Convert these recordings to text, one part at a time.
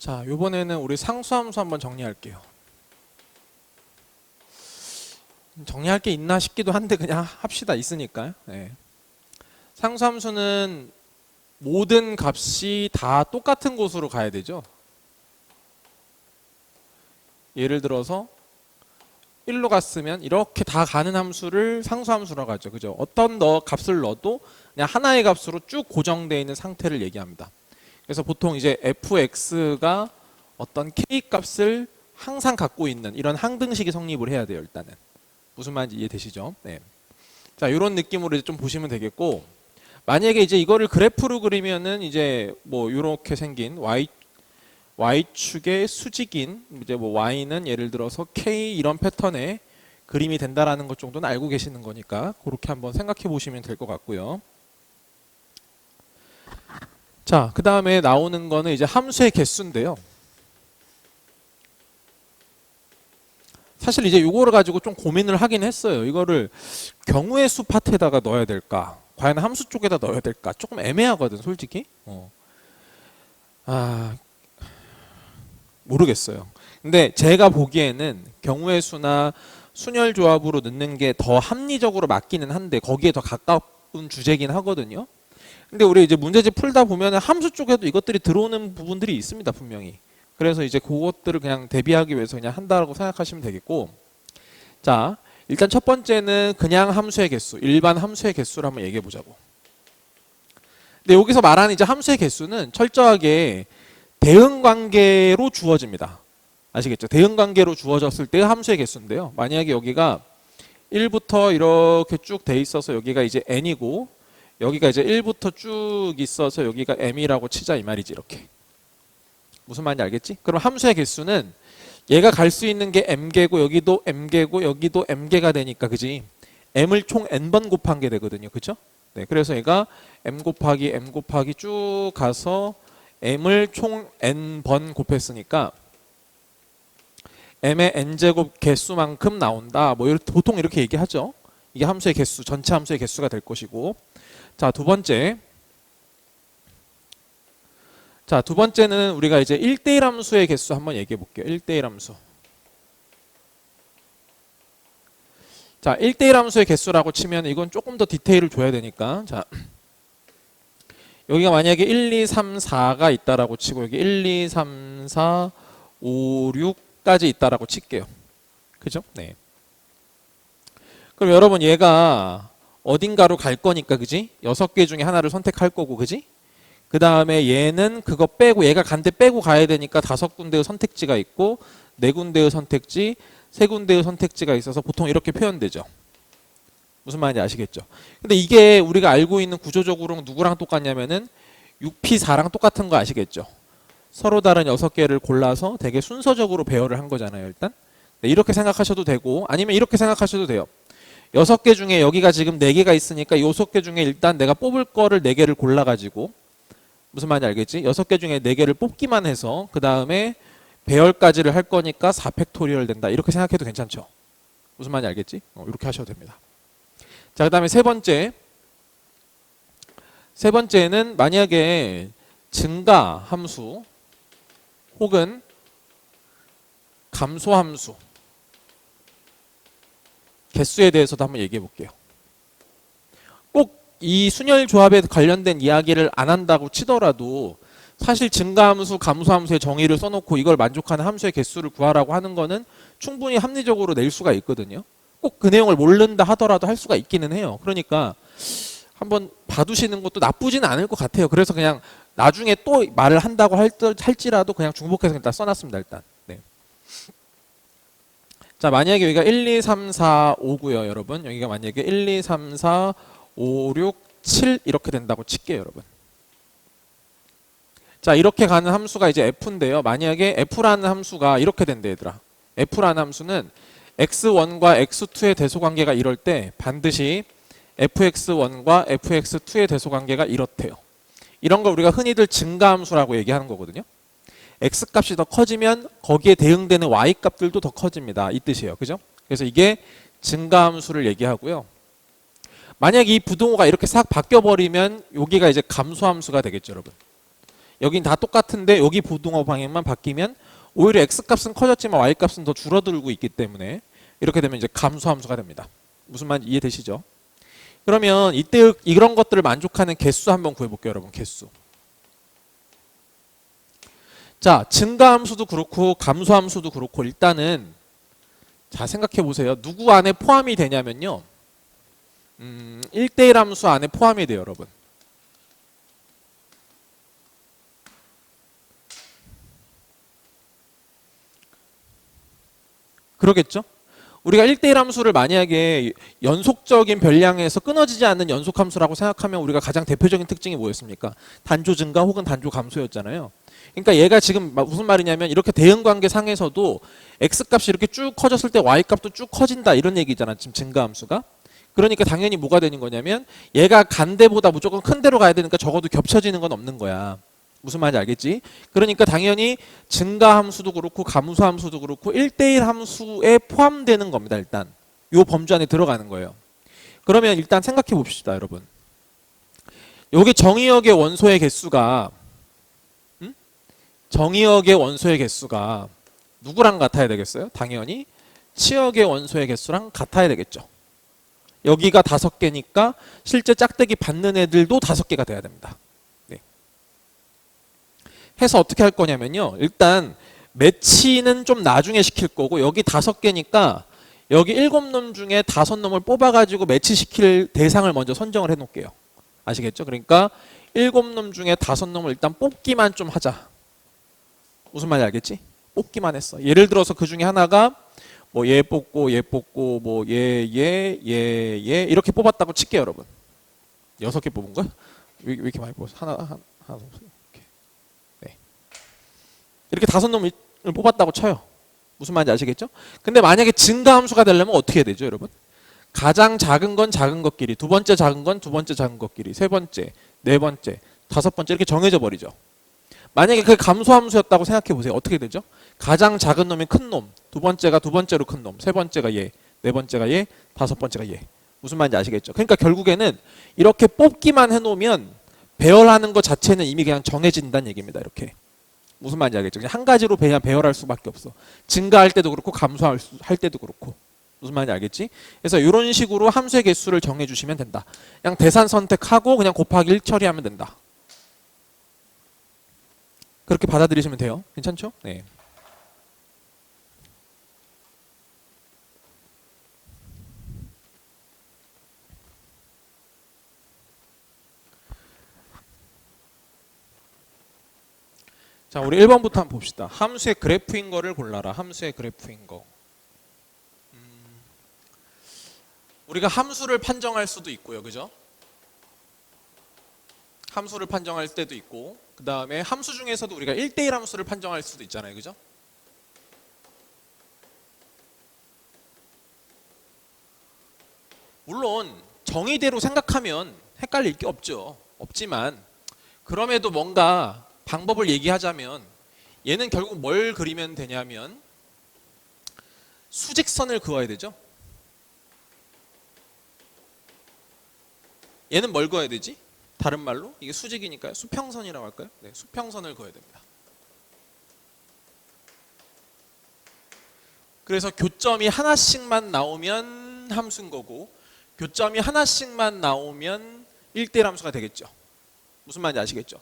자, 이번에는 우리 상수함수 한번 정리할게요. 정리할 게 있나 싶기도 한데 그냥 합시다. 있으니까요. 네. 상수함수는 모든 값이 다 똑같은 곳으로 가야 되죠. 예를 들어서 1로 갔으면 이렇게 다 가는 함수를 상수함수라고 하죠. 그죠? 어떤 값을 넣어도 그냥 하나의 값으로 쭉 고정되어 있는 상태를 얘기합니다. 그래서 보통 이제 fx가 어떤 k 값을 항상 갖고 있는 이런 항등식이 성립을 해야 돼요. 일단은 무슨 말인지 이해되시죠? 네. 자, 이런 느낌으로 이제 좀 보시면 되겠고, 만약에 이제 이거를 그래프로 그리면은 이제 뭐 이렇게 생긴 y축의 수직인 이제 뭐 y는 예를 들어서 k 이런 패턴의 그림이 된다라는 것 정도는 알고 계시는 거니까 그렇게 한번 생각해 보시면 될 것 같고요. 자, 그 다음에 나오는 거는 이제 함수의 개수인데요. 사실 이제 이거를 가지고 좀 고민을 하긴 했어요. 이거를 경우의 수 파트에다가 넣어야 될까? 과연 함수 쪽에다 넣어야 될까? 조금 애매하거든, 솔직히. 모르겠어요. 근데 제가 보기에는 경우의 수나 순열 조합으로 넣는 게 더 합리적으로 맞기는 한데 거기에 더 가까운 주제긴 하거든요. 근데 우리 이제 문제집 풀다 보면 함수 쪽에도 이것들이 들어오는 부분들이 있습니다, 분명히. 그래서 이제 그것들을 그냥 대비하기 위해서 그냥 한다라고 생각하시면 되겠고, 자, 일단 첫 번째는 그냥 함수의 개수, 일반 함수의 개수를 한번 얘기해 보자고. 근데 여기서 말하는 이제 함수의 개수는 철저하게 대응 관계로 주어집니다. 아시겠죠? 대응 관계로 주어졌을 때 함수의 개수인데요. 만약에 여기가 1부터 이렇게 쭉 돼 있어서 여기가 이제 n이고 여기가 이제 1부터 쭉 있어서 여기가 m이라고 치자 이 말이지. 이렇게. 무슨 말인지 알겠지? 그럼 함수의 개수는 얘가 갈 수 있는 게 m개고 여기도 m개고 여기도 m개가 되니까, 그지? m을 총 n번 곱한 게 되거든요. 그죠? 네, 그래서 얘가 m 곱하기 쭉 가서 m을 총 n번 곱했으니까 m의 n제곱 개수만큼 나온다. 뭐 보통 이렇게 얘기하죠. 이게 함수의 개수, 전체 함수의 개수가 될 것이고. 자, 두 번째는 우리가 이제 1대1 함수의 개수 한번 얘기해 볼게요. 1대1 함수. 자, 1대1 함수의 개수라고 치면 이건 조금 더 디테일을 줘야 되니까. 자, 여기가 만약에 1, 2, 3, 4가 있다라고 치고 여기 1, 2, 3, 4, 5, 6까지 있다라고 칠게요. 그죠? 네. 그럼 여러분 얘가 어딘가로 갈 거니까, 그지? 6개 중에 하나를 선택할 거고, 그지? 그 다음에 얘는 그거 빼고, 얘가 간 데 빼고 가야 되니까 5군데의 선택지가 있고 4군데의 선택지, 3군데의 선택지가 있어서 보통 이렇게 표현되죠. 무슨 말인지 아시겠죠? 근데 이게 우리가 알고 있는 구조적으로 누구랑 똑같냐면은 6P4랑 똑같은 거 아시겠죠? 서로 다른 6개를 골라서 되게 순서적으로 배열을 한 거잖아요, 일단. 네, 이렇게 생각하셔도 되고, 아니면 이렇게 생각하셔도 돼요. 6개 중에 여기가 지금 4개가 있으니까 6개 중에 일단 내가 뽑을 거를 4개를 골라가지고, 무슨 말인지 알겠지? 6개 중에 4개를 뽑기만 해서 그 다음에 배열까지를 할 거니까 4팩토리얼 된다. 이렇게 생각해도 괜찮죠? 무슨 말인지 알겠지? 이렇게 하셔도 됩니다. 자, 그 다음에 세 번째는 만약에 증가 함수 혹은 감소 함수 개수에 대해서도 한번 얘기해 볼게요. 꼭 이 순열 조합에 관련된 이야기를 안 한다고 치더라도 사실 증가함수, 감소함수의 정의를 써놓고 이걸 만족하는 함수의 개수를 구하라고 하는 거는 충분히 합리적으로 낼 수가 있거든요. 꼭 그 내용을 모른다 하더라도 할 수가 있기는 해요. 그러니까 한번 봐두시는 것도 나쁘지는 않을 것 같아요. 그래서 그냥 나중에 또 말을 한다고 할지라도 그냥 중복해서 일단 써놨습니다. 일단. 네. 자, 만약에 여기가 1, 2, 3, 4, 5고요, 여러분. 여기가 만약에 1, 2, 3, 4, 5, 6, 7 이렇게 된다고 칠게요, 여러분. 자, 이렇게 가는 함수가 이제 f인데요. 만약에 f라는 함수가 이렇게 된대, 얘들아. f라는 함수는 x1과 x2의 대소관계가 이럴 때 반드시 fx1과 fx2의 대소관계가 이렇대요. 이런 걸 우리가 흔히들 증가함수라고 얘기하는 거거든요. x값이 더 커지면 거기에 대응되는 y값들도 더 커집니다. 이 뜻이에요. 그죠? 그래서 이게 증가함수를 얘기하고요. 만약 이 부동호가 이렇게 싹 바뀌어버리면 여기가 이제 감소함수가 되겠죠, 여러분. 여긴 다 똑같은데 여기 부등호 방향만 바뀌면 오히려 x값은 커졌지만 y값은 더 줄어들고 있기 때문에 이렇게 되면 이제 감소함수가 됩니다. 무슨 말인지 이해되시죠? 그러면 이때 이런 것들을 만족하는 개수 한번 구해볼게요, 여러분. 개수. 자, 증가함수도 그렇고 감소함수도 그렇고 일단은 자 생각해 보세요. 누구 안에 포함이 되냐면요. 1대1 함수 안에 포함이 돼요, 여러분. 그러겠죠? 우리가 1대1 함수를 만약에 연속적인 변량에서 끊어지지 않는 연속함수라고 생각하면 우리가 가장 대표적인 특징이 뭐였습니까? 단조 증가 혹은 단조 감소였잖아요. 그러니까 얘가 지금 무슨 말이냐면 이렇게 대응관계 상에서도 x값이 이렇게 쭉 커졌을 때 y값도 쭉 커진다 이런 얘기잖아. 지금 증가함수가. 그러니까 당연히 뭐가 되는 거냐면 얘가 간 데보다 무조건 큰 데로 가야 되니까 적어도 겹쳐지는 건 없는 거야. 무슨 말인지 알겠지? 그러니까 당연히 증가함수도 그렇고 감소함수도 그렇고 1대1 함수에 포함되는 겁니다. 일단 이 범주 안에 들어가는 거예요. 그러면 일단 생각해 봅시다, 여러분. 여기 정의역의 원소의 개수가 정의역의 원소의 개수가 누구랑 같아야 되겠어요? 당연히 치역의 원소의 개수랑 같아야 되겠죠. 여기가 5개니까 실제 짝대기 받는 애들도 5개가 돼야 됩니다. 해서 어떻게 할 거냐면요. 일단 매치는 좀 나중에 시킬 거고 여기 5개니까 여기 7놈 중에 5놈을 뽑아가지고 매치시킬 대상을 먼저 선정을 해놓을게요. 아시겠죠? 그러니까 7놈 중에 5놈을 일단 뽑기만 좀 하자. 무슨 말인지 알겠지? 뽑기만 했어. 예를 들어서 그 중에 하나가 뭐 얘 뽑고 얘 뽑고 뭐 얘 이렇게 뽑았다고 칠게요, 여러분. 6개 뽑은 거야? 왜 이렇게 많이 뽑았어? 하나 이렇게 5놈을 뽑았다고 쳐요. 무슨 말인지 아시겠죠? 근데 만약에 증가함수가 되려면 어떻게 해야 되죠, 여러분? 가장 작은 건 작은 것끼리, 두 번째 작은 건 두 번째 작은 것끼리, 세 번째, 네 번째, 5번째 이렇게 정해져 버리죠. 만약에 그게 감소함수였다고 생각해 보세요. 어떻게 되죠? 가장 작은 놈이 큰 놈, 두 번째가 두 번째로 큰 놈, 세 번째가 얘, 네 번째가 얘, 5번째가 얘. 무슨 말인지 아시겠죠? 그러니까 결국에는 이렇게 뽑기만 해놓으면 배열하는 것 자체는 이미 그냥 정해진다는 얘기입니다. 이렇게. 무슨 말인지 알겠죠? 그냥 한 가지로 그냥 배열할 수밖에 없어. 증가할 때도 그렇고 감소할 때도 그렇고. 무슨 말인지 알겠지? 그래서 이런 식으로 함수의 개수를 정해주시면 된다. 그냥 대산 선택하고 그냥 곱하기 1 처리하면 된다. 그렇게 받아들이시면 돼요. 괜찮죠? 네. 자, 우리 1번부터 한번 봅시다. 함수의 그래프인 거를 골라라. 함수의 그래프인 거. 우리가 함수를 판정할 수도 있고요. 그죠? 함수를 판정할 때도 있고 그 다음에 함수 중에서도 우리가 1대1 함수를 판정할 수도 있잖아요. 그죠? 물론 정의대로 생각하면 헷갈릴 게 없죠. 없지만 그럼에도 뭔가 방법을 얘기하자면 얘는 결국 뭘 그리면 되냐면 수직선을 그어야 되죠. 얘는 뭘 그어야 되지? 다른 말로 이게 수직이니까요. 수평선이라고 할까요? 네, 수평선을 그어야 됩니다. 그래서 교점이 하나씩만 나오면 함수인 거고 교점이 하나씩만 나오면 1대1 함수가 되겠죠. 무슨 말인지 아시겠죠?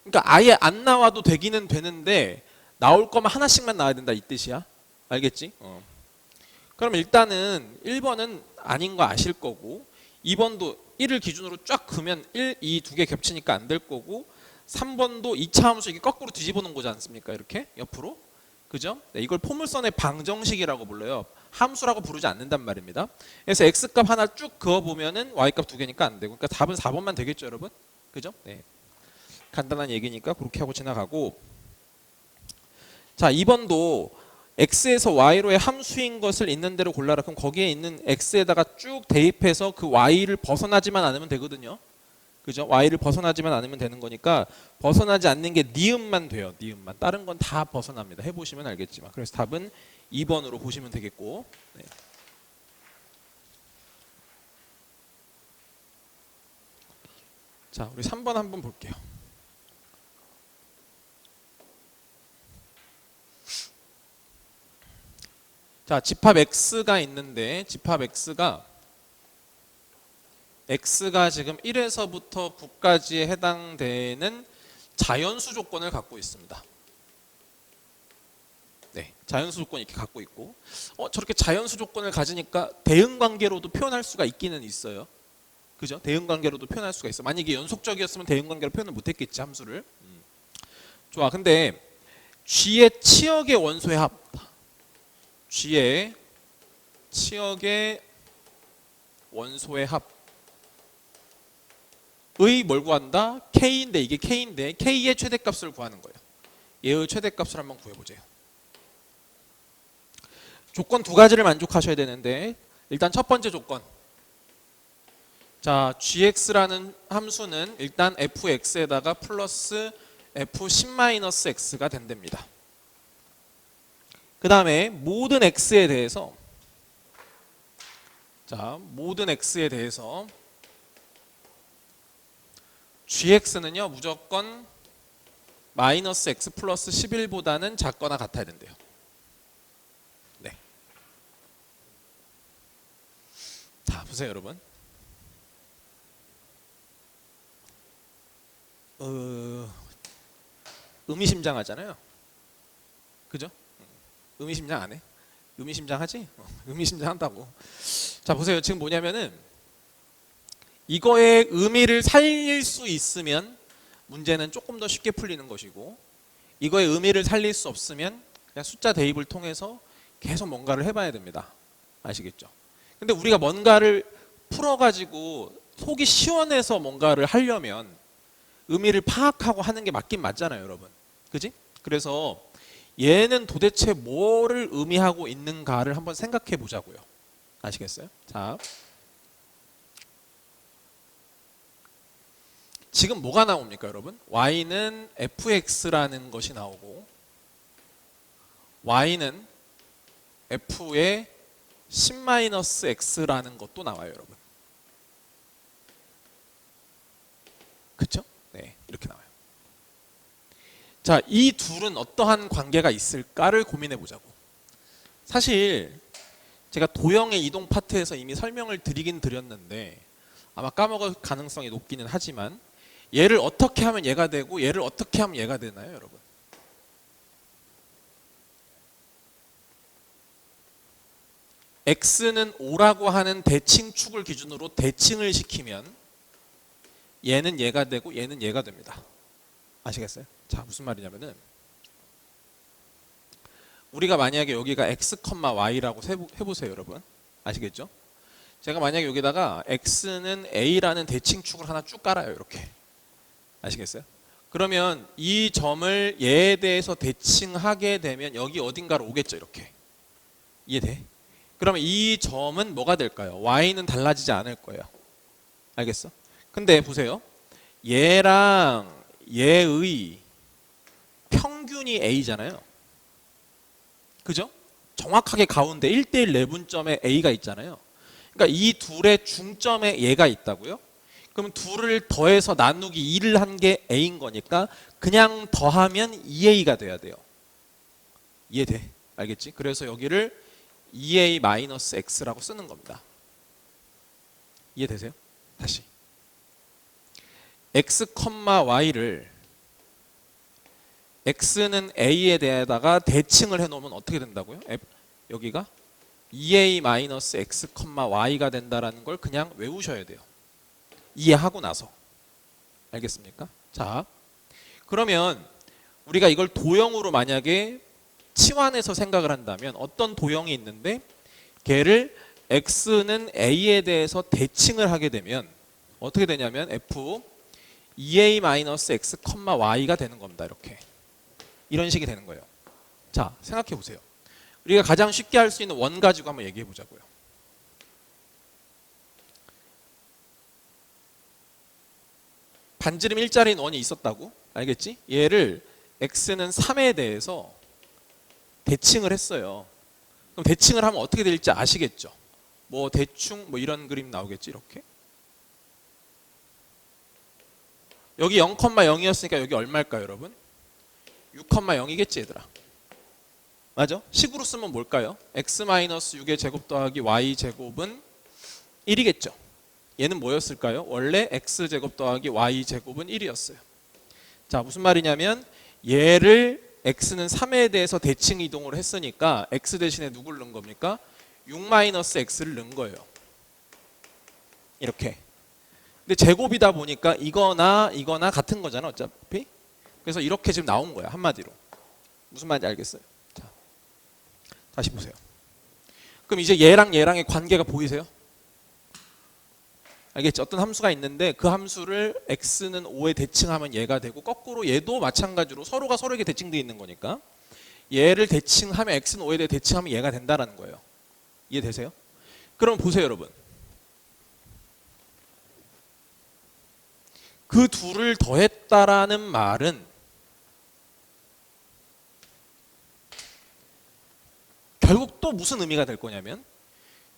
그러니까 아예 안 나와도 되기는 되는데 나올 거면 하나씩만 나와야 된다 이 뜻이야. 알겠지? 그럼 일단은 1번은 아닌 거 아실 거고 2번도 1을 기준으로 쫙 그으면 1, 2 두 개 겹치니까 안 될 거고 3번도 2차 함수 이게 거꾸로 뒤집어 놓은 거지 않습니까? 이렇게 옆으로. 그죠? 네, 이걸 포물선의 방정식이라고 불러요. 함수라고 부르지 않는단 말입니다. 그래서 x값 하나 쭉 그어보면은 y값 두 개니까 안 되고 그러니까 답은 4번만 되겠죠, 여러분? 그죠? 네. 간단한 얘기니까 그렇게 하고 지나가고 자 2번도 x에서 y로의 함수인 것을 있는 대로 골라라. 그럼 거기에 있는 x에다가 쭉 대입해서 그 y를 벗어나지만 않으면 되거든요. 그죠? y를 벗어나지만 않으면 되는 거니까 벗어나지 않는 게 니은만 돼요. 니은만. 다른 건 다 벗어납니다. 해보시면 알겠지만. 그래서 답은 2번으로 보시면 되겠고 네. 자 우리 3번 한번 볼게요. 자, 집합 x가 있는데 집합 x가 지금 1에서부터 9까지에 해당되는 자연수 조건을 갖고 있습니다. 네, 자연수 조건 이렇게 갖고 있고, 저렇게 자연수 조건을 가지니까 대응 관계로도 표현할 수가 있기는 있어요. 그죠? 대응 관계로도 표현할 수가 있어. 만약에 연속적이었으면 대응 관계로 표현을 못했겠지, 함수를. 좋아. 근데 G의 치역의 원소의 합, G의 치역의 원소의 합의 뭘 구한다? K인데, 이게 K인데 K의 최대값을 구하는 거예요. 얘의 최대값을 한번 구해보세요. 조건 두 가지를 만족하셔야 되는데, 일단 첫 번째 조건, 자, gx라는 함수는 일단 fx에다가 플러스 f10-x가 된답니다. 그 다음에 모든 x에 대해서, 자, 모든 x에 대해서 gx는요 무조건 마이너스 x 플러스 11보다는 작거나 같아야 된대요. 네. 자, 보세요 여러분. 의미심장하잖아요. 그죠? 의미심장 안 해? 의미심장하지? 의미심장한다고. 자, 보세요. 지금 뭐냐면은 이거의 의미를 살릴 수 있으면 문제는 조금 더 쉽게 풀리는 것이고, 이거의 의미를 살릴 수 없으면 그냥 숫자 대입을 통해서 계속 뭔가를 해봐야 됩니다. 아시겠죠? 근데 우리가 뭔가를 풀어가지고 속이 시원해서 뭔가를 하려면 의미를 파악하고 하는 게 맞긴 맞잖아요, 여러분. 그지? 그래서 얘는 도대체 뭐를 의미하고 있는가를 한번 생각해 보자고요. 아시겠어요? 자, 지금 뭐가 나옵니까, 여러분? y는 fx라는 것이 나오고, y는 f의 10-x라는 것도 나와요, 여러분. 그쵸? 네, 이렇게 나와요. 자, 이 둘은 어떠한 관계가 있을까를 고민해 보자고. 사실 제가 도형의 이동 파트에서 이미 설명을 드리긴 드렸는데 아마 까먹을 가능성이 높기는 하지만, 얘를 어떻게 하면 얘가 되고 얘를 어떻게 하면 얘가 되나요, 여러분? x는 5라고 하는 대칭축을 기준으로 대칭을 시키면 얘는 얘가 되고 얘는 얘가 됩니다. 아시겠어요? 자, 무슨 말이냐면은 우리가 만약에 여기가 x, y라고 해보세요, 여러분. 아시겠죠? 제가 만약에 여기다가 x는 a라는 대칭축을 하나 쭉 깔아요, 이렇게. 아시겠어요? 그러면 이 점을 얘에 대해서 대칭하게 되면 여기 어딘가로 오겠죠, 이렇게. 이해돼? 그러면 이 점은 뭐가 될까요? y는 달라지지 않을 거예요. 알겠어? 근데 보세요. 얘랑 얘의 평균이 a잖아요. 그죠? 정확하게 가운데 1대1 내분점에 a가 있잖아요. 그러니까 이 둘의 중점에 얘가 있다고요? 그럼 둘을 더해서 나누기 2를 한 게 a인 거니까 그냥 더하면 2a가 돼야 돼요. 이해돼? 알겠지? 그래서 여기를 2a-x라고 쓰는 겁니다. 이해되세요? 다시. x, y를 x는 a에 대해다가 대칭을 해놓으면 어떻게 된다고요? 여기가 2a-x, y가 된다라는 걸 그냥 외우셔야 돼요. 이해하고 나서. 알겠습니까? 자, 그러면 우리가 이걸 도형으로 만약에 치환해서 생각을 한다면 어떤 도형이 있는데 걔를 x는 a에 대해서 대칭을 하게 되면 어떻게 되냐면 f 2a-x, y가 되는 겁니다. 이렇게. 이런 식이 되는 거예요. 자, 생각해 보세요. 우리가 가장 쉽게 할 수 있는 원 가지고 한번 얘기해 보자고요. 반지름 일자리인 원이 있었다고? 알겠지? 얘를 x는 3에 대해서 대칭을 했어요. 그럼 대칭을 하면 어떻게 될지 아시겠죠? 뭐 대충 뭐 이런 그림 나오겠지, 이렇게. 여기 0,0이었으니까 여기 얼마일까요, 여러분? 6,0이겠지, 얘들아. 맞아? 식으로 쓰면 뭘까요? x-6의 제곱 더하기 y제곱은 1이겠죠. 얘는 뭐였을까요? 원래 x제곱 더하기 y제곱은 1이었어요. 자, 무슨 말이냐면 얘를 x는 3에 대해서 대칭 이동을 했으니까 x 대신에 누굴 넣은 겁니까? 6-x를 넣은 거예요. 이렇게. 근데 제곱이다 보니까 이거나 이거나 같은 거잖아, 어차피. 그래서 이렇게 지금 나온 거야, 한마디로. 무슨 말인지 알겠어요? 자, 다시 보세요. 그럼 이제 얘랑 얘랑의 관계가 보이세요? 알겠지? 어떤 함수가 있는데 그 함수를 x는 5에 대칭하면 얘가 되고, 거꾸로 얘도 마찬가지로 서로가 서로에게 대칭되어 있는 거니까 얘를 대칭하면 x는 5에 대해 대칭하면 얘가 된다라는 거예요. 이해되세요? 그럼 보세요, 여러분. 그 둘을 더했다라는 말은 결국 또 무슨 의미가 될 거냐면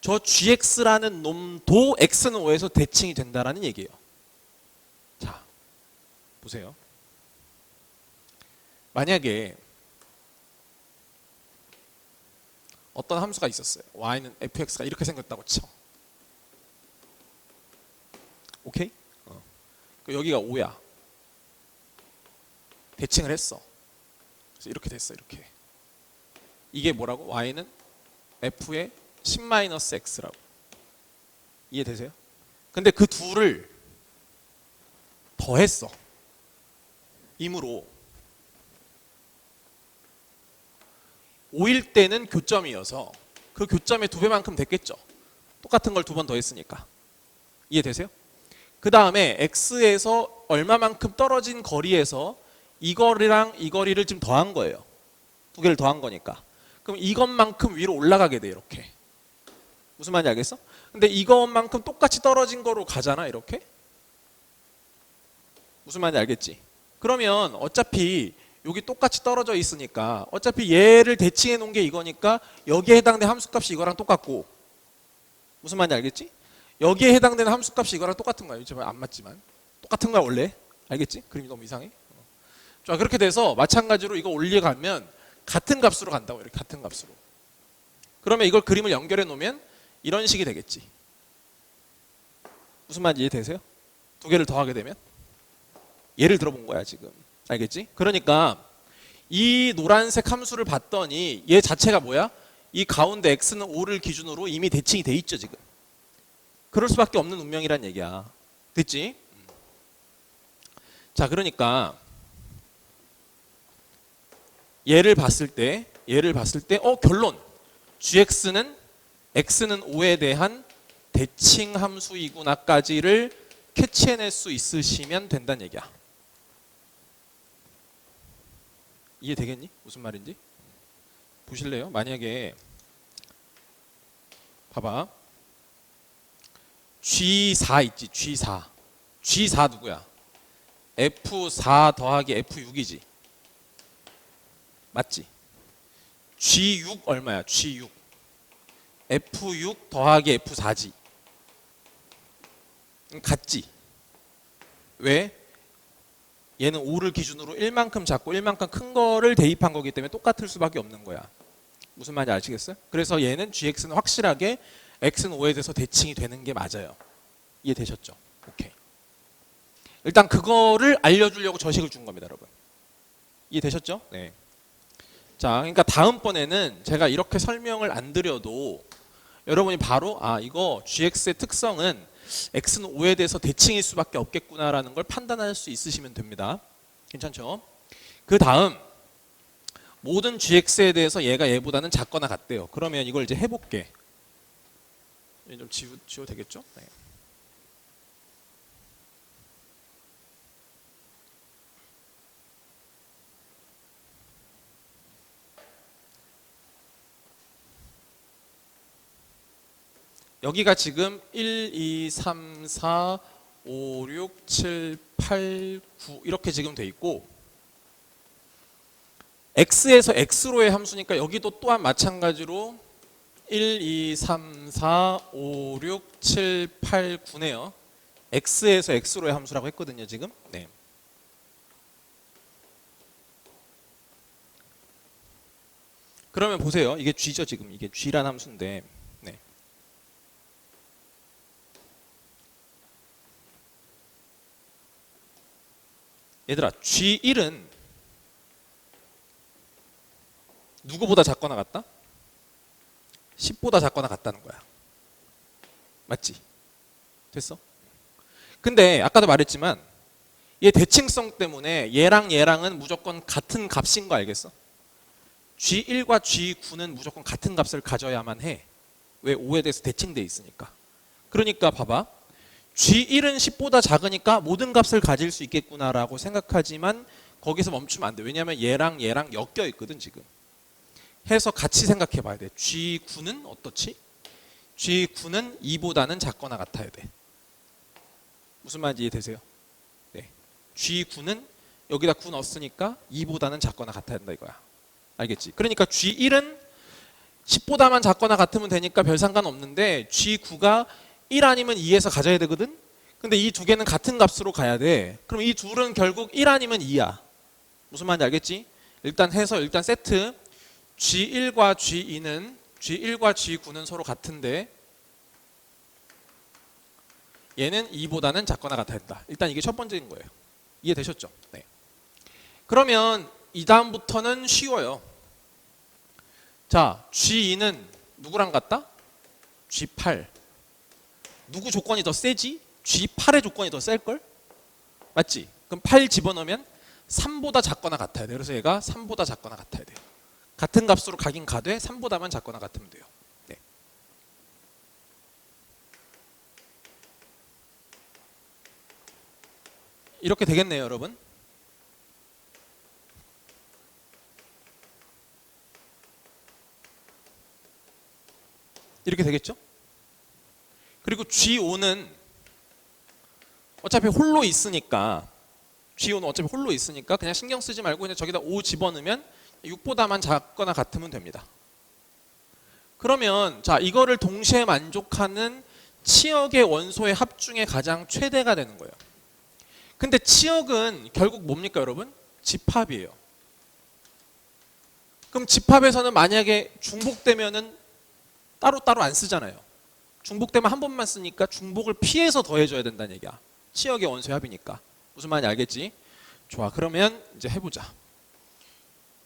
저 gx라는 놈도 x는 5에서 대칭이 된다라는 얘기예요. 자, 보세요. 만약에 어떤 함수가 있었어요. y는 fx가 이렇게 생겼다고 쳐. 오케이? 여기가 5야. 대칭을 했어. 그래서 이렇게 됐어, 이렇게. 이게 뭐라고? y는 f의 10-x라고. 이해되세요? 근데 그 둘을 더했어. 임으로 5일 때는 교점이어서 그 교점의 2배만큼 됐겠죠. 똑같은 걸 2번 더했으니까. 이해되세요? 그 다음에 x에서 얼마만큼 떨어진 거리에서 이 거리랑 이 거리를 지금 더한 거예요. 2개를 더한 거니까. 그럼 이것만큼 위로 올라가게 돼, 이렇게. 무슨 말인지 알겠어? 근데 이것만큼 똑같이 떨어진 거로 가잖아, 이렇게. 무슨 말인지 알겠지? 그러면 어차피 여기 똑같이 떨어져 있으니까 어차피 얘를 대칭해 놓은 게 이거니까 여기에 해당되는 함수값이 이거랑 똑같고, 무슨 말인지 알겠지? 여기에 해당되는 함수값이 이거랑 똑같은 거야. 이제 안 맞지만 똑같은 거야 원래. 알겠지? 그림이 너무 이상해. 자, 그렇게 돼서 마찬가지로 이거 올려가면 같은 값으로 간다고. 이렇게 같은 값으로. 그러면 이걸 그림을 연결해 놓으면 이런 식이 되겠지. 무슨 말인지 이해되세요? 2개를 더하게 되면 예를 들어본 거야 지금. 알겠지? 그러니까 이 노란색 함수를 봤더니 얘 자체가 뭐야? 이 가운데 x는 5를 기준으로 이미 대칭이 돼 있죠 지금. 그럴 수밖에 없는 운명이란 얘기야. 됐지? 자, 그러니까 얘를 봤을 때 결론. gx는 x는 5에 대한 대칭 함수이구나까지를 캐치해낼 수 있으시면 된다는 얘기야. 이해되겠니? 무슨 말인지? 보실래요? 만약에 봐봐. G4 있지, G4. G4 누구야? F4 더하기 F6이지. 맞지? G6 얼마야? G6. F6 더하기 F4지. 같지? 왜? 얘는 5를 기준으로 1만큼 작고 1만큼 큰 거를 대입한 거기 때문에 똑같을 수밖에 없는 거야. 무슨 말인지 아시겠어요? 그래서 얘는 gx는 확실하게 x는 5에 대해서 대칭이 되는 게 맞아요. 이해되셨죠? 오케이. 일단 그거를 알려주려고 저식을 준 겁니다, 여러분. 이해되셨죠? 네. 자, 그러니까 다음번에는 제가 이렇게 설명을 안 드려도 여러분이 바로 이거 gx의 특성은 x는 5에 대해서 대칭일 수밖에 없겠구나라는 걸 판단할 수 있으시면 됩니다. 괜찮죠? 그 다음 모든 gx에 대해서 얘가 얘보다는 작거나 같대요. 그러면 이걸 이제 해볼게. 좀 지워도 되겠죠? 네. 여기가 지금 1, 2, 3, 4, 5, 6, 7, 8, 9 이렇게 지금 돼 있고 x에서 x로의 함수니까 여기도 또한 마찬가지로 1, 2, 3, 4, 5, 6, 7, 8, 9네요. x에서 x로의 함수라고 했거든요, 지금. 네. 그러면 보세요. 이게 G죠 지금. 이게 G란 함수인데. 네. 얘들아 G1은 누구보다 작거나 같다? 10보다 작거나 같다는 거야. 맞지? 됐어? 근데 아까도 말했지만 얘 대칭성 때문에 얘랑 얘랑은 무조건 같은 값인 거 알겠어? G1과 G9는 무조건 같은 값을 가져야만 해. 왜? 5에 대해서 대칭돼 있으니까. 그러니까 봐봐. G1은 10보다 작으니까 모든 값을 가질 수 있겠구나라고 생각하지만 거기서 멈추면 안 돼. 왜냐하면 얘랑 얘랑 엮여 있거든 지금. 해서 같이 생각해 봐야 돼. G9는 어떻지? G9는 2보다는 작거나 같아야 돼. 무슨 말인지 이해되세요? 네. G9는 여기다 9 넣었으니까 2보다는 작거나 같아야 된다 이거야. 알겠지? 그러니까 G1은 10보다만 작거나 같으면 되니까 별 상관없는데 G9가 1 아니면 2에서 가져야 되거든? 근데 이 두 개는 같은 값으로 가야 돼. 그럼 이 둘은 결국 1 아니면 2야. 무슨 말인지 알겠지? 일단 해서 일단 세트 G1과 G2는 G1과 G9는 서로 같은데 얘는 2보다는 작거나 같아야 된다. 일단 이게 첫 번째인 거예요. 이해되셨죠? 네. 그러면 이 다음부터는 쉬워요. 자, G2는 누구랑 같다? G8. 누구 조건이 더 세지? G8의 조건이 더 셀걸? 맞지? 그럼 8 집어넣으면 3보다 작거나 같아야 돼. 그래서 얘가 3보다 작거나 같아야 돼요. 같은 값으로 가긴 가되 3보다만 작거나 같으면 돼요. 네. 이렇게 되겠네요, 여러분. 이렇게 되겠죠? 그리고 G5는 어차피 홀로 있으니까 그냥 신경 쓰지 말고 그냥 저기다 5 집어넣으면 6보다만 작거나 같으면 됩니다. 그러면 자 이거를 동시에 만족하는 치역의 원소의 합중의 가장 최대가 되는 거예요. 근데 치역은 결국 뭡니까 여러분? 집합이에요. 그럼 집합에서는 만약에 중복되면은 따로따로 안 쓰잖아요. 중복되면 한 번만 쓰니까 중복을 피해서 더해줘야 된다는 얘기야. 치역의 원소의 합이니까. 무슨 말인지 알겠지? 좋아, 그러면 이제 해보자.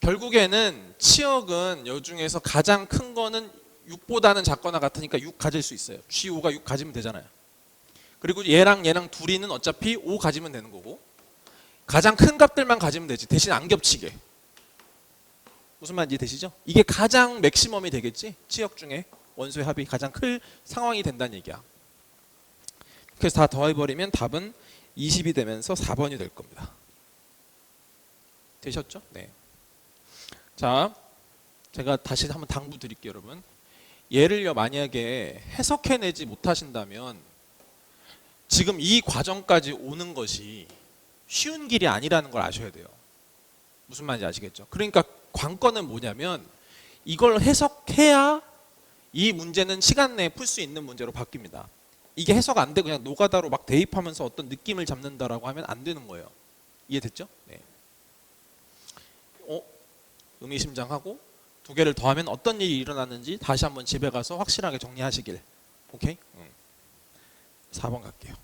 결국에는 치역은 여 중에서 가장 큰 거는 6보다는 작거나 같으니까 6 가질 수 있어요. G5가 6 가지면 되잖아요. 그리고 얘랑 둘이는 어차피 5 가지면 되는 거고 가장 큰 값들만 가지면 되지. 대신 안 겹치게. 무슨 말인지 되시죠? 이게 가장 맥시멈이 되겠지? 치역 중에 원소의 합이 가장 클 상황이 된다는 얘기야. 그래서 다 더해버리면 답은 20이 되면서 4번이 될 겁니다. 되셨죠? 네. 자, 제가 다시 한번 당부 드릴게요, 여러분. 얘를요, 만약에 해석해내지 못하신다면 지금 이 과정까지 오는 것이 쉬운 길이 아니라는 걸 아셔야 돼요. 무슨 말인지 아시겠죠? 그러니까 관건은 뭐냐면 이걸 해석해야 이 문제는 시간 내에 풀 수 있는 문제로 바뀝니다. 이게 해석 안 되고 그냥 노가다로 막 대입하면서 어떤 느낌을 잡는다라고 하면 안 되는 거예요. 이해됐죠? 네. 의미심장하고 두 개를 더하면 어떤 일이 일어났는지 다시 한번 집에 가서 확실하게 정리하시길. 오케이? 4번 갈게요.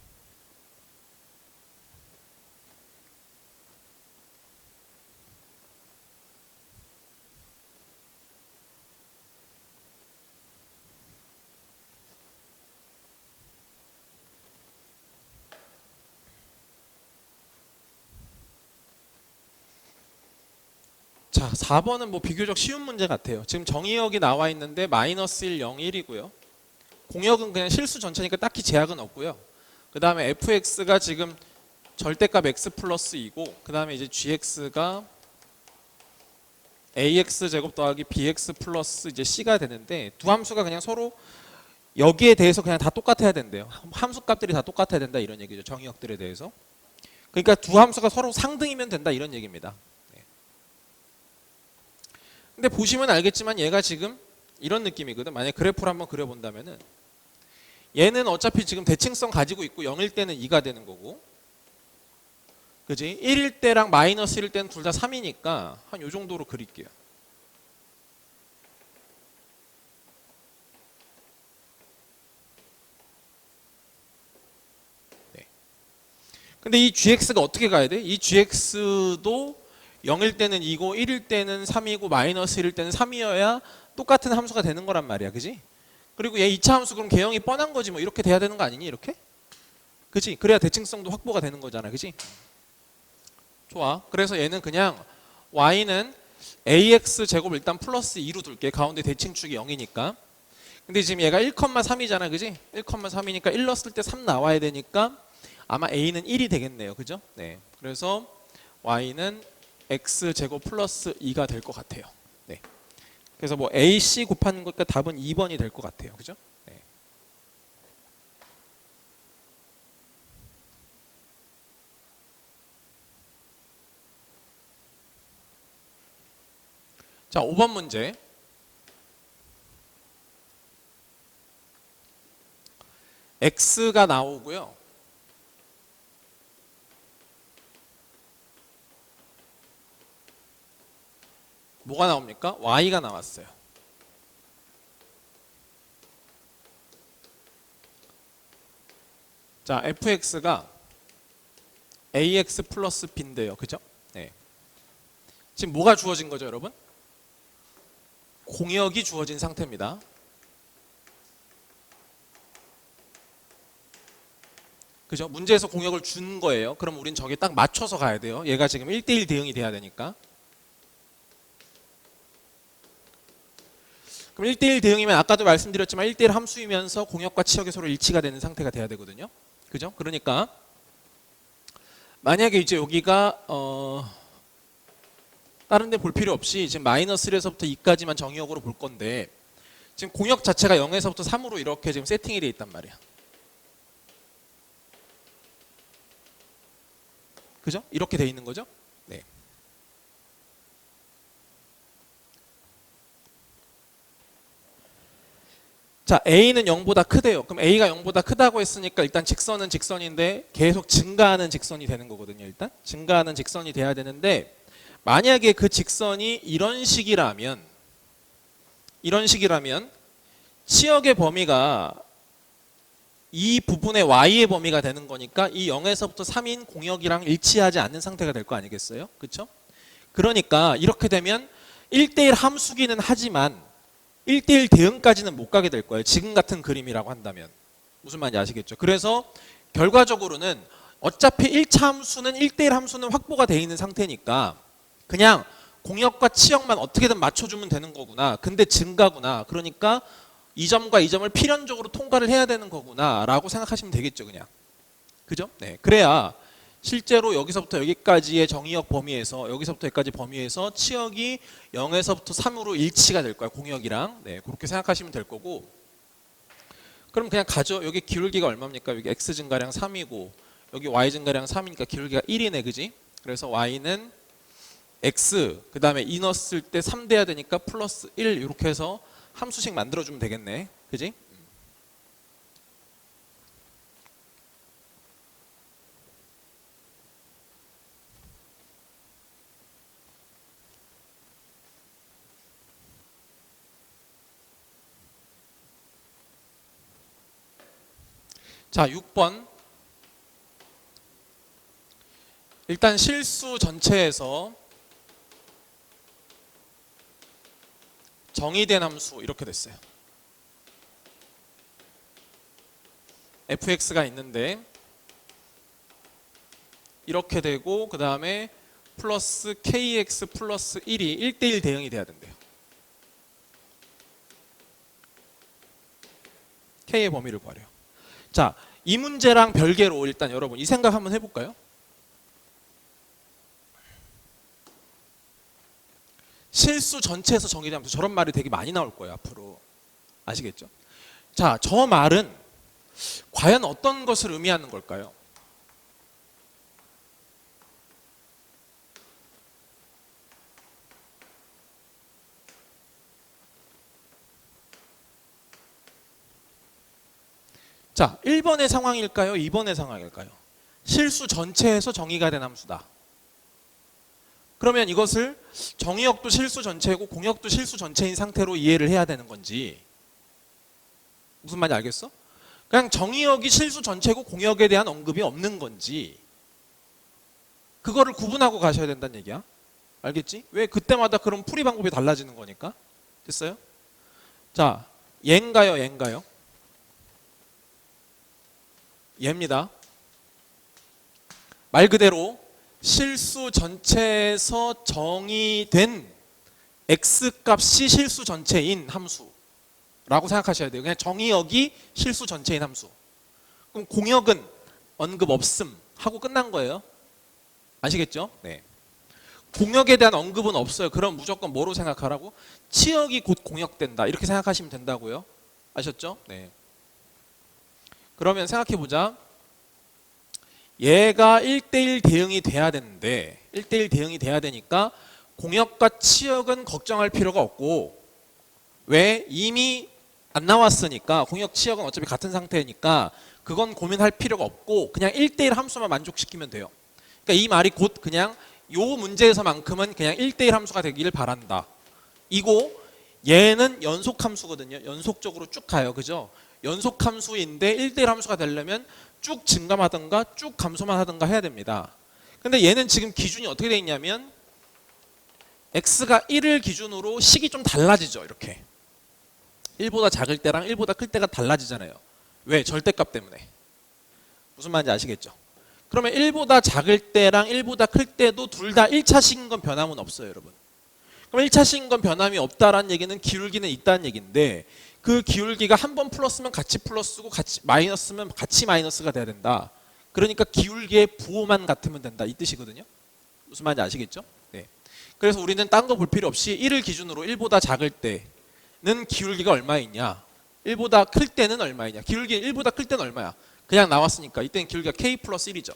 자, 4번은 뭐 비교적 쉬운 문제 같아요. 지금 정의역이 나와 있는데 마이너스 1, 0, 1이고요. 공역은 그냥 실수 전체니까 딱히 제약은 없고요. 그 다음에 fx가 지금 절대값 x 플러스 2고 그 다음에 이제 gx가 ax 제곱 더하기 bx 플러스 이제 c가 되는데 두 함수가 그냥 서로 여기에 대해서 그냥 다 똑같아야 된대요. 함수 값들이 다 똑같아야 된다 이런 얘기죠. 정의역들에 대해서. 그러니까 두 함수가 서로 상등이면 된다 이런 얘기입니다. 근데 보시면 알겠지만 얘가 지금 이런 느낌이거든. 만약에 그래프를 한번 그려본다면은 얘는 어차피 지금 대칭성 가지고 있고 0일 때는 2가 되는 거고 그지? 1일 때랑 마이너스 1일 때는 둘 다 3이니까 한 요 정도로 그릴게요. 근데 이 gx가 어떻게 가야 돼? 이 gx도 0일 때는 2고 1일 때는 3이고 마이너스 1일 때는 3이어야 똑같은 함수가 되는 거란 말이야. 그지? 그리고 얘 2차 함수 그럼 개형이 뻔한 거지 뭐. 이렇게 돼야 되는 거 아니니? 이렇게? 그지? 그래야 대칭성도 확보가 되는 거잖아. 그지? 좋아. 그래서 얘는 그냥 y는 ax 제곱 일단 플러스 2로 둘게. 가운데 대칭축이 0이니까. 근데 지금 얘가 1,3이잖아. 그지? 1,3이니까 1 넣었을 때 3 나와야 되니까 아마 a는 1이 되겠네요. 그죠? 네. 그래서 y는 x 제곱 플러스 2가 될 것 같아요. 네. 그래서 뭐 ac 곱하는 거니까 답은 2번이 될 것 같아요. 그죠? 네. 자, 5번 문제. x가 나오고요. 뭐가 나옵니까? y가 나왔어요. 자, fx가 ax 플러스 b인데요. 그죠? 네. 지금 뭐가 주어진 거죠, 여러분? 공역이 주어진 상태입니다. 그죠? 문제에서 공역을 준 거예요. 그럼 우린 저게 딱 맞춰서 가야 돼요. 얘가 지금 1대1 대응이 돼야 되니까. 그럼 1대1 대응이면 아까도 말씀드렸지만 1대1 함수이면서 공역과 치역이 서로 일치가 되는 상태가 돼야 되거든요. 그죠? 그러니까 만약에 이제 여기가 다른 데 볼 필요 없이 지금 마이너스 1에서부터 2까지만 정의역으로 볼 건데 지금 공역 자체가 0에서부터 3으로 이렇게 지금 세팅이 돼 있단 말이야. 그죠? 이렇게 돼 있는 거죠? 네. 자, a는 0보다 크대요. 그럼 a가 0보다 크다고 했으니까 일단 직선은 직선인데 계속 증가하는 직선이 되는 거거든요. 일단 증가하는 직선이 돼야 되는데 만약에 그 직선이 이런 식이라면 치역의 범위가 이 부분의 y의 범위가 되는 거니까 이 0에서부터 3인 공역이랑 일치하지 않는 상태가 될 거 아니겠어요? 그렇죠? 그러니까 이렇게 되면 1대1 함수기는 하지만 1대1 대응까지는 못 가게 될 거예요. 지금 같은 그림이라고 한다면. 무슨 말인지 아시겠죠? 그래서 결과적으로는 어차피 1차 함수는 1대1 함수는 확보가 돼 있는 상태니까 그냥 공역과 치역만 어떻게든 맞춰주면 되는 거구나. 근데 증가구나. 그러니까 이 점과 이 점을 필연적으로 통과를 해야 되는 거구나 라고 생각하시면 되겠죠. 그냥. 그죠? 네. 그래야 실제로 여기서부터 여기까지의 정의역 범위에서 여기서부터 여기까지 범위에서 치역이 0에서부터 3으로 일치가 될 거야. 공역이랑. 네, 그렇게 생각하시면 될 거고. 그럼 그냥 가죠. 여기 기울기가 얼마입니까? 여기 x 증가량 3이고 여기 y 증가량 3이니까 기울기가 1이네. 그지? 그래서 y는 x 그 다음에 2 넣었을 때 3 돼야 되니까 플러스 1 이렇게 해서 함수식 만들어주면 되겠네. 그지? 자, 6번. 일단 실수 전체에서 정의된 함수 이렇게 됐어요. fx가 있는데 이렇게 되고 그 다음에 플러스 kx 플러스 1이 1대1 대응이 돼야 된대요. k의 범위를 구하래요. 자, 이 문제랑 별개로 일단 여러분 이 생각 한번 해볼까요? 실수 전체에서 정의되면서 저런 말이 되게 많이 나올 거예요. 앞으로. 아시겠죠? 자, 저 말은 과연 어떤 것을 의미하는 걸까요? 자, 1번의 상황일까요? 2번의 상황일까요? 실수 전체에서 정의가 된 함수다. 그러면 이것을 정의역도 실수 전체고 공역도 실수 전체인 상태로 이해를 해야 되는 건지 무슨 말인지 알겠어? 그냥 정의역이 실수 전체고 공역에 대한 언급이 없는 건지 그거를 구분하고 가셔야 된다는 얘기야. 알겠지? 왜 그때마다 그런 풀이 방법이 달라지는 거니까. 됐어요? 자, 얘인가요? 얘인가요? 얘입니다. 말 그대로 실수 전체에서 정의된 x값이 실수 전체인 함수라고 생각하셔야 돼요. 그냥 정의역이 실수 전체인 함수. 그럼 공역은 언급 없음 하고 끝난 거예요. 아시겠죠? 네. 공역에 대한 언급은 없어요. 그럼 무조건 뭐로 생각하라고? 치역이 곧 공역된다. 이렇게 생각하시면 된다고요. 아셨죠? 네. 그러면 생각해보자. 얘가 1대1 대응이 돼야 되는데 1대1 대응이 돼야 되니까 공역과 치역은 걱정할 필요가 없고, 왜? 이미 안 나왔으니까 공역 치역은 어차피 같은 상태니까 그건 고민할 필요가 없고 그냥 1대1 함수만 만족시키면 돼요. 그러니까 이 말이 곧 그냥 요 문제에서만큼은 그냥 1대1 함수가 되기를 바란다. 이고 얘는 연속 함수거든요. 연속적으로 쭉 가요. 그죠? 연속 함수인데 1대1 함수가 되려면 쭉 증감하든가 쭉 감소만 하든가 해야 됩니다. 근데 얘는 지금 기준이 어떻게 돼 있냐면 x가 1을 기준으로 식이 좀 달라지죠. 이렇게 1보다 작을 때랑 1보다 클 때가 달라지잖아요. 왜? 절대값 때문에. 무슨 말인지 아시겠죠? 그러면 1보다 작을 때랑 1보다 클 때도 둘 다 1차식인 건 변함은 없어요. 여러분. 그럼 1차식인 건 변함이 없다라는 얘기는 기울기는 있다는 얘기인데, 그 기울기가 한 번 플러스면 같이 플러스고 같이 마이너스면 같이 마이너스가 돼야 된다. 그러니까 기울기의 부호만 같으면 된다. 이 뜻이거든요. 무슨 말인지 아시겠죠? 네. 그래서 우리는 딴 거 볼 필요 없이 1을 기준으로 1보다 작을 때는 기울기가 얼마이냐, 1보다 클 때는 얼마이냐. 기울기 1보다 클 때는 얼마야? 그냥 나왔으니까 이때는 기울기가 k 플러스 1이죠.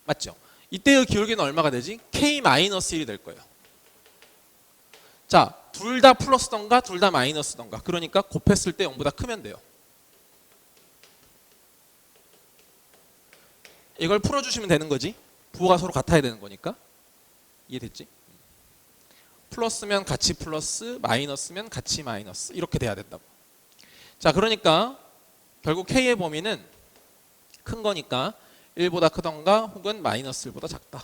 맞죠? 이때의 기울기는 얼마가 되지? k 마이너스 1이 될 거예요. 자, 둘 다 플러스던가 둘 다 마이너스던가. 그러니까 곱했을 때 0보다 크면 돼요. 이걸 풀어주시면 되는 거지. 부호가 서로 같아야 되는 거니까. 이해됐지? 플러스면 같이 플러스, 마이너스면 같이 마이너스. 이렇게 돼야 된다고. 자, 그러니까 결국 k의 범위는 큰 거니까 1보다 크던가 혹은 마이너스 1보다 작다.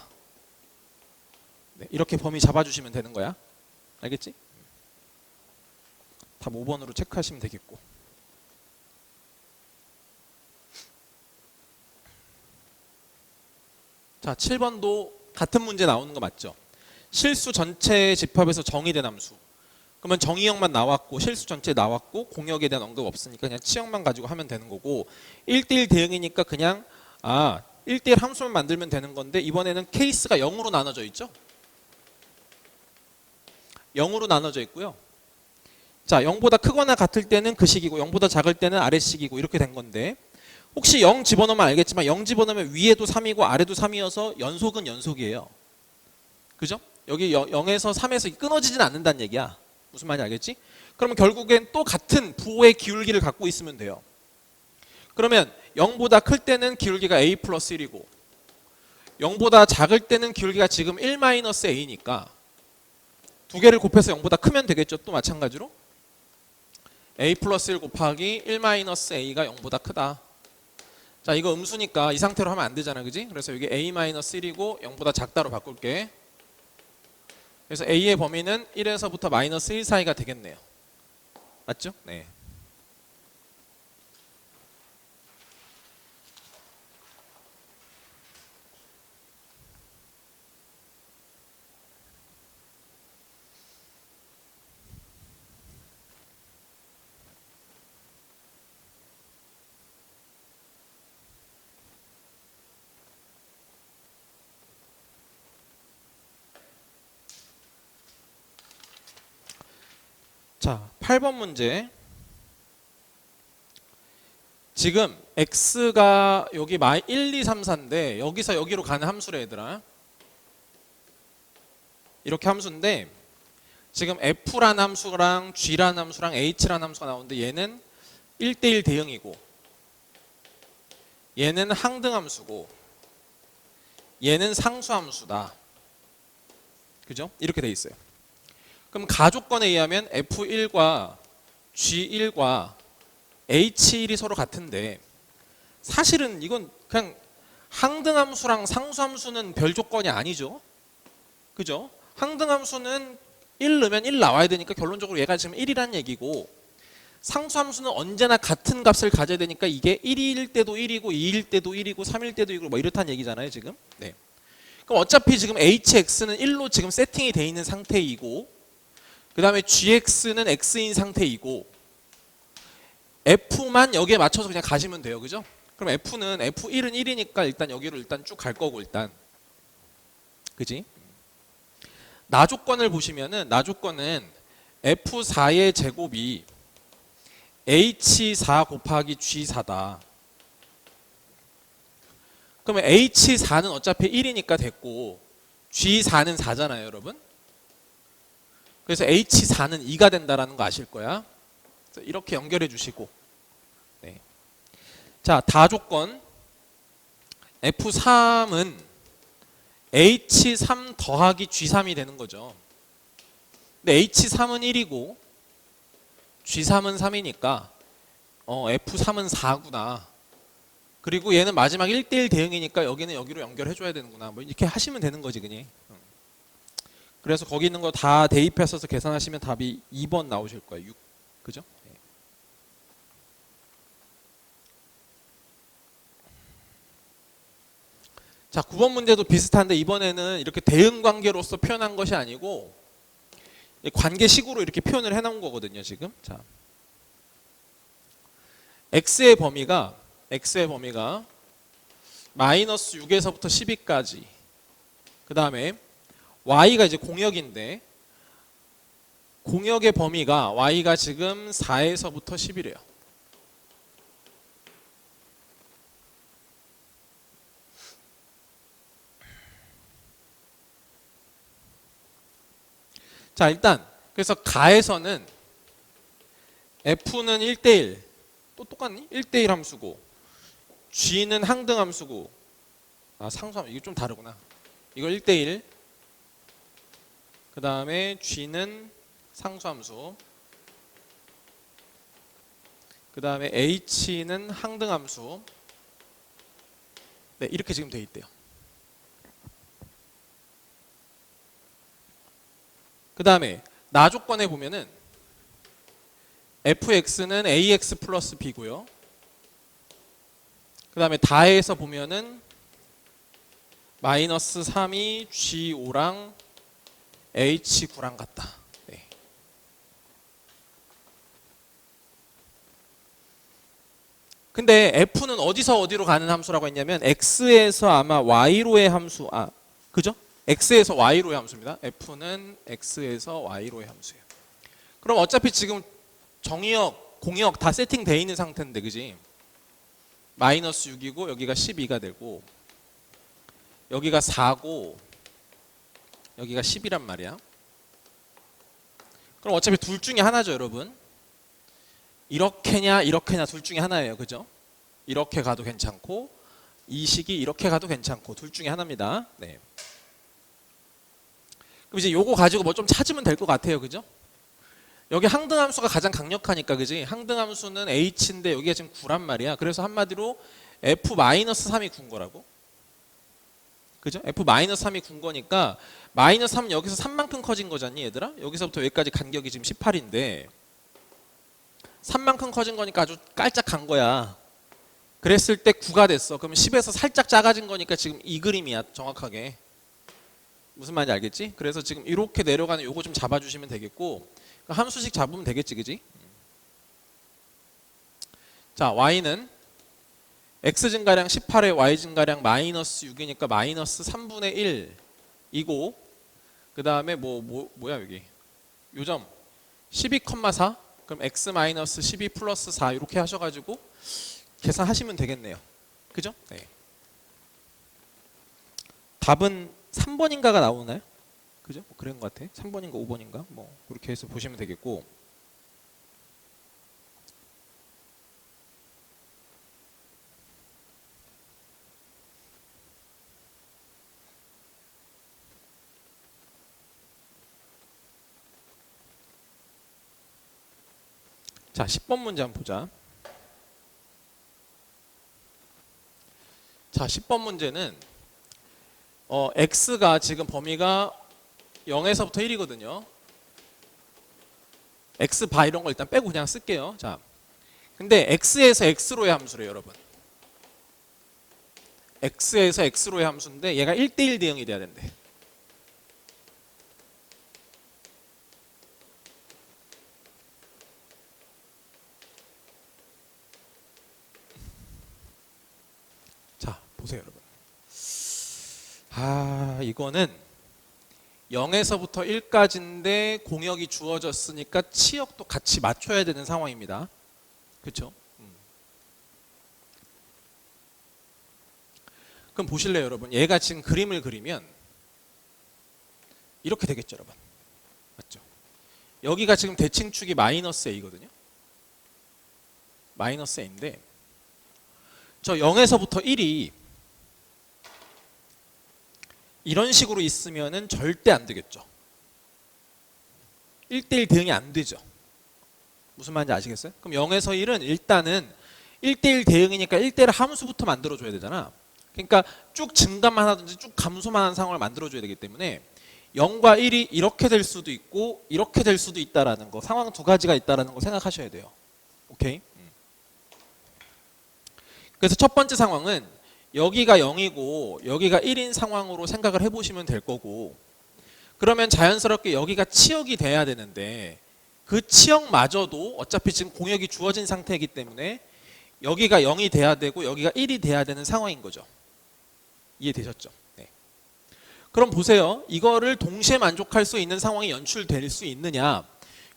네, 이렇게 범위 잡아주시면 되는 거야. 알겠지? 답 5번으로 체크하시면 되겠고. 자, 7번도 같은 문제 나오는 거 맞죠? 실수 전체의 집합에서 정의된 함수. 그러면 정의역만 나왔고 실수 전체 나왔고 공역에 대한 언급 없으니까 그냥 치역만 가지고 하면 되는 거고, 1대1 대응이니까 그냥 1대1 함수만 만들면 되는 건데, 이번에는 케이스가 0으로 나눠져 있죠? 0으로 나눠져 있고요. 자, 0보다 크거나 같을 때는 그 식이고 0보다 작을 때는 아래식이고 이렇게 된 건데, 혹시 0 집어넣으면 알겠지만 0 집어넣으면 위에도 3이고 아래도 3이어서 연속은 연속이에요. 그죠? 여기 0에서 3에서 끊어지진 않는다는 얘기야. 무슨 말인지 알겠지? 그러면 결국엔 또 같은 부호의 기울기를 갖고 있으면 돼요. 그러면 0보다 클 때는 기울기가 a 플러스 1이고 0보다 작을 때는 기울기가 지금 1 마이너스 a니까 두 개를 곱해서 0보다 크면 되겠죠. 또 마찬가지로 a 플러스 1 곱하기 1 마이너스 a가 0보다 크다. 자, 이거 음수니까 이 상태로 하면 안 되잖아. 그지? 그래서 여기 a 마이너스 1이고 0보다 작다로 바꿀게. 그래서 a의 범위는 1에서부터 마이너스 1 사이가 되겠네요. 맞죠? 네. 자, 8번 문제. 지금 x가 여기 1, 2, 3, 4인데 여기서 여기로 가는 함수래 얘들아. 이렇게 함수인데 지금 f라는 함수랑 g라는 함수랑 h라는 함수가 나오는데 얘는 1대1 대응이고 얘는 항등함수고 얘는 상수함수다. 그죠? 이렇게 돼 있어요. 그럼 가조건에 의하면 F1과 G1과 H1이 서로 같은데 사실은 이건 그냥 항등함수랑 상수함수는 별 조건이 아니죠. 그죠? 항등함수는 1 넣으면 1 나와야 되니까 결론적으로 얘가 지금 1이란 얘기고, 상수함수는 언제나 같은 값을 가져야 되니까 이게 1일 때도 1이고 2일 때도 1이고 3일 때도 1이고 뭐 이렇다는 얘기잖아요 지금. 네. 그럼 어차피 지금 hx는 1로 지금 세팅이 돼 있는 상태이고, 그 다음에 gx는 x인 상태이고, f만 여기에 맞춰서 그냥 가시면 돼요. 그죠? 그럼 f는 f1은 1이니까 일단 여기로 일단 쭉 갈 거고, 일단 그지? 나 조건을 보시면은, 나 조건은 f4의 제곱이 h4 곱하기 g4다. 그러면 h4는 어차피 1이니까 됐고 g4는 4잖아요 여러분. 그래서 h4는 2가 된다라는 거 아실 거야. 이렇게 연결해 주시고, 네. 자, 다조건 f3은 h3 더하기 g3이 되는 거죠. 근데 h3은 1이고 g3은 3이니까 f3은 4구나. 그리고 얘는 마지막 1대1 대응이니까 여기는 여기로 연결해 줘야 되는구나. 뭐 이렇게 하시면 되는 거지 그냥. 그래서 거기 있는 거 다 대입해서 계산하시면 답이 2번 나오실 거예요. 6. 그죠? 네. 자, 9번 문제도 비슷한데 이번에는 이렇게 대응 관계로서 표현한 것이 아니고 관계식으로 이렇게 표현을 해 놓은 거거든요, 지금. 자. x의 범위가 마이너스 6에서부터 12까지. 그다음에 y가 이제 공역인데 공역의 범위가 y가 지금 4에서부터 10이래요. 자, 일단 그래서 가에서는 f는 1대1 또 똑같니? 1대1 함수고 g는 항등 함수고 상수함 이거 좀 다르구나. 이거 1대1 그 다음에 g는 상수함수 그 다음에 h는 항등함수. 네, 이렇게 지금 돼 있대요. 그 다음에 나 조건에 보면은 fx는 ax 플러스 b고요. 그 다음에 다해서 보면은 마이너스 3이 g5랑 h9랑 같다. 네. 근데 f는 어디서 어디로 가는 함수라고 했냐면 x에서 아마 y로의 함수, 그죠? x에서 y로의 함수입니다. f는 x에서 y로의 함수예요. 그럼 어차피 지금 정의역, 공역 다 세팅되어 있는 상태인데, 그지? 마이너스 6이고 여기가 12가 되고 여기가 4고 여기가 10이란 말이야. 그럼 어차피 둘 중에 하나죠, 여러분. 이렇게냐 이렇게냐 둘 중에 하나예요. 그죠? 이렇게 가도 괜찮고 이 식이 이렇게 가도 괜찮고 둘 중에 하나입니다. 네. 그럼 이제 요거 가지고 뭐 좀 찾으면 될 것 같아요. 그죠? 여기 항등함수가 가장 강력하니까, 그지? 항등함수는 h인데 여기가 지금 9란 말이야. 그래서 한마디로 f-3이 9인 거라고. 그죠? f-3이 9인 거니까 마이너스 3은 여기서 3만큼 커진 거잖니, 얘들아? 여기서부터 여기까지 간격이 지금 18인데 3만큼 커진 거니까 아주 깔짝 간 거야. 그랬을 때 9가 됐어. 그러면 10에서 살짝 작아진 거니까 지금 이 그림이야, 정확하게. 무슨 말인지 알겠지? 그래서 지금 이렇게 내려가는 요거 좀 잡아주시면 되겠고, 함수식 잡으면 되겠지, 그지? 자, y는 x 증가량 18에 y 증가량 마이너스 6이니까 마이너스 3분의 1이고, 그 다음에 뭐야 여기 요점 12,4. 그럼 x 마이너스 12 플러스 4 이렇게 하셔가지고 계산하시면 되겠네요. 그죠? 네. 답은 3번인가가 나오나요? 그죠? 뭐 그런 것 같아. 3번인가 5번인가? 뭐 그렇게 해서 보시면 되겠고. 자, 10번 문제 한번 보자. 자, 10번 문제는 x가 지금 범위가 0에서부터 1이거든요. x 바 이런 거 일단 빼고 그냥 쓸게요. 자, 근데 x에서 x로의 함수래요, 여러분. x에서 x로의 함수인데 얘가 1대1 대응이 돼야 된대. 자, 보세요, 여러분. 이거는 0에서부터 1까지인데 공역이 주어졌으니까 치역도 같이 맞춰야 되는 상황입니다. 그렇죠? 그럼 보실래요, 여러분? 얘가 지금 그림을 그리면 이렇게 되겠죠, 여러분. 맞죠? 여기가 지금 대칭축이 마이너스 a거든요. 마이너스 a인데 저 0에서부터 1이 이런 식으로 있으면은 절대 안 되겠죠. 1대1 대응이 안 되죠. 무슨 말인지 아시겠어요? 그럼 0에서 1은 일단은 1대1 대응이니까 1대1 함수부터 만들어줘야 되잖아. 그러니까 쭉 증가만 하든지 쭉 감소만 하는 상황을 만들어줘야 되기 때문에 0과 1이 이렇게 될 수도 있고 이렇게 될 수도 있다라는 거, 상황 두 가지가 있다라는 거 생각하셔야 돼요. 오케이? 그래서 첫 번째 상황은 여기가 0이고 여기가 1인 상황으로 생각을 해보시면 될 거고, 그러면 자연스럽게 여기가 치역이 돼야 되는데 그 치역마저도 어차피 지금 공역이 주어진 상태이기 때문에 여기가 0이 돼야 되고 여기가 1이 돼야 되는 상황인 거죠. 이해되셨죠? 네. 그럼 보세요. 이거를 동시에 만족할 수 있는 상황이 연출될 수 있느냐?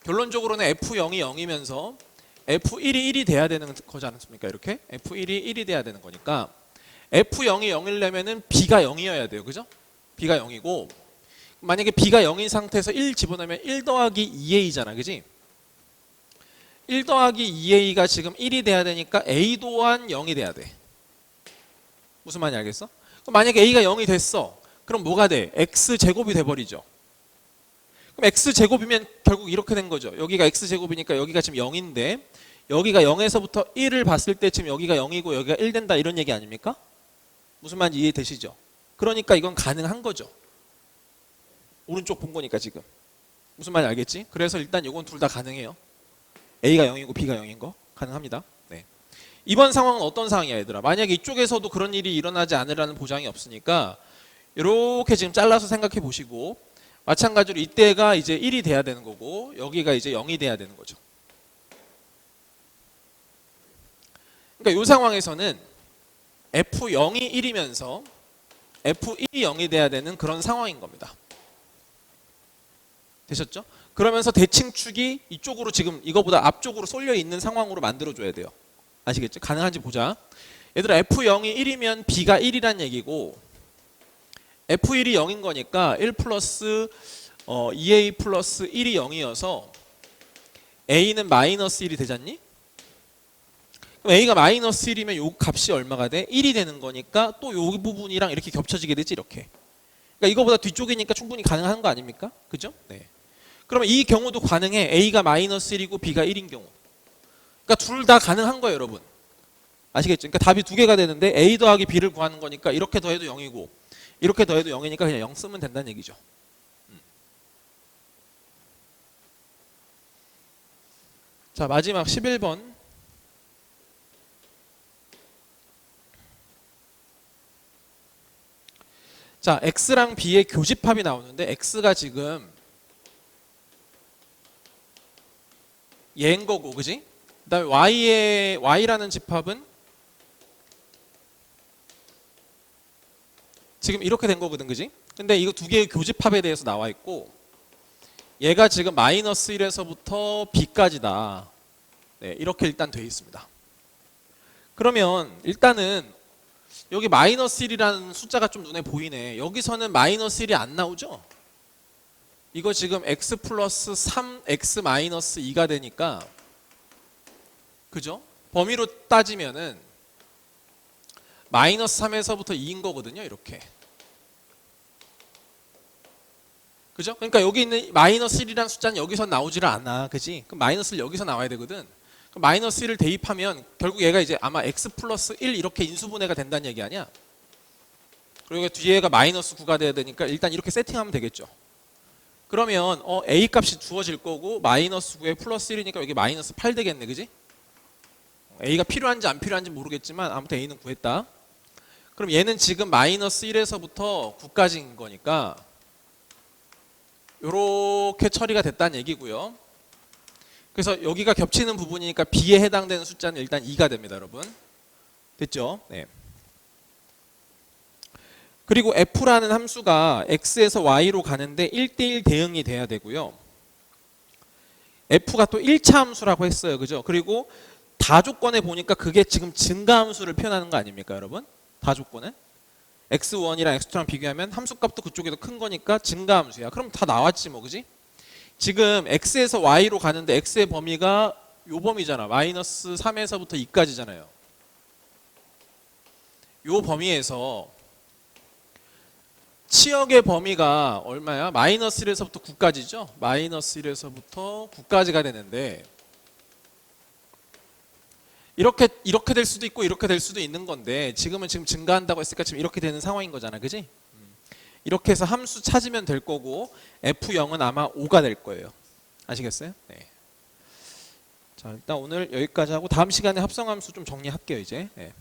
결론적으로는 F0이 0이면서 F1이 1이 돼야 되는 거지 않습니까? 이렇게 F1이 1이 돼야 되는 거니까 F0이 0이려면은 B가 0이어야 돼요. 그죠? B가 0이고 만약에 B가 0인 상태에서 1 집어넣으면 1 더하기 2A잖아. 그지? 1 더하기 2A가 지금 1이 돼야 되니까 A 또한 0이 돼야 돼. 무슨 말인지 알겠어? 그럼 만약에 A가 0이 됐어. 그럼 뭐가 돼? X제곱이 돼버리죠. 그럼 X제곱이면 결국 이렇게 된 거죠. 여기가 X제곱이니까 여기가 지금 0인데 여기가 0에서부터 1을 봤을 때 지금 여기가 0이고 여기가 1 된다 이런 얘기 아닙니까? 무슨 말인지 이해되시죠? 그러니까 이건 가능한 거죠. 오른쪽 본 거니까 지금. 무슨 말인지 알겠지? 그래서 일단 이건 둘 다 가능해요. A가 0이고 B가 0인 거 가능합니다. 네. 이번 상황은 어떤 상황이야, 얘들아? 만약에 이쪽에서도 그런 일이 일어나지 않으라는 보장이 없으니까 이렇게 지금 잘라서 생각해 보시고, 마찬가지로 이때가 이제 1이 돼야 되는 거고 여기가 이제 0이 돼야 되는 거죠. 그러니까 이 상황에서는 F0이 1이면서 F1이 0이 돼야 되는 그런 상황인 겁니다. 되셨죠? 그러면서 대칭축이 이쪽으로 지금 이거보다 앞쪽으로 쏠려 있는 상황으로 만들어줘야 돼요. 아시겠죠? 가능한지 보자. 얘들아, F0이 1이면 B가 1이란 얘기고 F1이 0인 거니까 1 플러스 2A 플러스 1이 0이어서 A는 마이너스 1이 되잖니? 그럼 A가 마이너스 1이면 요 값이 얼마가 돼? 1이 되는 거니까 또 요 부분이랑 이렇게 겹쳐지게 되지, 이렇게. 그러니까 이거보다 뒤쪽이니까 충분히 가능한 거 아닙니까? 그죠? 네. 그러면 이 경우도 가능해. A가 마이너스 1이고 B가 1인 경우. 그러니까 둘 다 가능한 거예요, 여러분. 아시겠죠? 그러니까 답이 두 개가 되는데 A 더하기 B를 구하는 거니까 이렇게 더해도 0이고 이렇게 더해도 0이니까 그냥 0 쓰면 된다는 얘기죠. 자, 마지막 11번. 자, X랑 B의 교집합이 나오는데 X가 지금 얘인 거고, 그지? 그 다음에 Y라는 집합은 지금 이렇게 된 거거든, 그지? 근데 이거 두 개의 교집합에 대해서 나와 있고 얘가 지금 마이너스 1에서부터 B까지다. 네, 이렇게 일단 돼 있습니다. 그러면 일단은 여기 마이너스 1이라는 숫자가 좀 눈에 보이네. 여기서는 마이너스 1이 안 나오죠? 이거 지금 x 플러스 3x 마이너스 2가 되니까, 그죠? 범위로 따지면은 마이너스 3에서부터 2인 거거든요, 이렇게. 그죠? 그러니까 여기 있는 마이너스 1이라는 숫자는 여기서 나오지를 않아, 그지? 그럼 마이너스 1 여기서 나와야 되거든. 그럼 마이너스 1을 대입하면 결국 얘가 이제 아마 x 플러스 1 이렇게 인수분해가 된다는 얘기 아니야? 그리고 뒤에가 마이너스 9가 돼야 되니까 일단 이렇게 세팅하면 되겠죠. 그러면 A 값이 주어질 거고 마이너스 9에 플러스 1이니까 여기 마이너스 8 되겠네, 그지? A가 필요한지 안 필요한지 모르겠지만 아무튼 A는 구했다. 그럼 얘는 지금 마이너스 1에서부터 9까지인 거니까 요렇게 처리가 됐다는 얘기고요. 그래서 여기가 겹치는 부분이니까 B에 해당되는 숫자는 일단 2가 됩니다, 여러분. 됐죠? 네. 그리고 F라는 함수가 X에서 Y로 가는데 1대1 대응이 돼야 되고요. F가 또 1차 함수라고 했어요, 그죠? 그리고 다조건에 보니까 그게 지금 증가함수를 표현하는 거 아닙니까, 여러분? 다조건은 x1이랑 x2랑 비교하면 함수값도 그쪽이 더 큰 거니까 증가함수야. 그럼 다 나왔지 뭐, 그지? 지금 x에서 y로 가는데 x의 범위가 요 범위잖아. 마이너스 3에서부터 2까지잖아요. 요 범위에서 치역의 범위가 얼마야? 마이너스 1에서부터 9까지죠? 마이너스 1에서부터 9까지가 되는데 이렇게 될 수도 있고 이렇게 될 수도 있는 건데 지금은 지금 증가한다고 했으니까 지금 이렇게 되는 상황인 거잖아, 그지? 이렇게 해서 함수 찾으면 될 거고 F0은 아마 5가 될 거예요. 아시겠어요? 네. 자, 일단 오늘 여기까지 하고 다음 시간에 합성함수 좀 정리할게요, 이제. 네.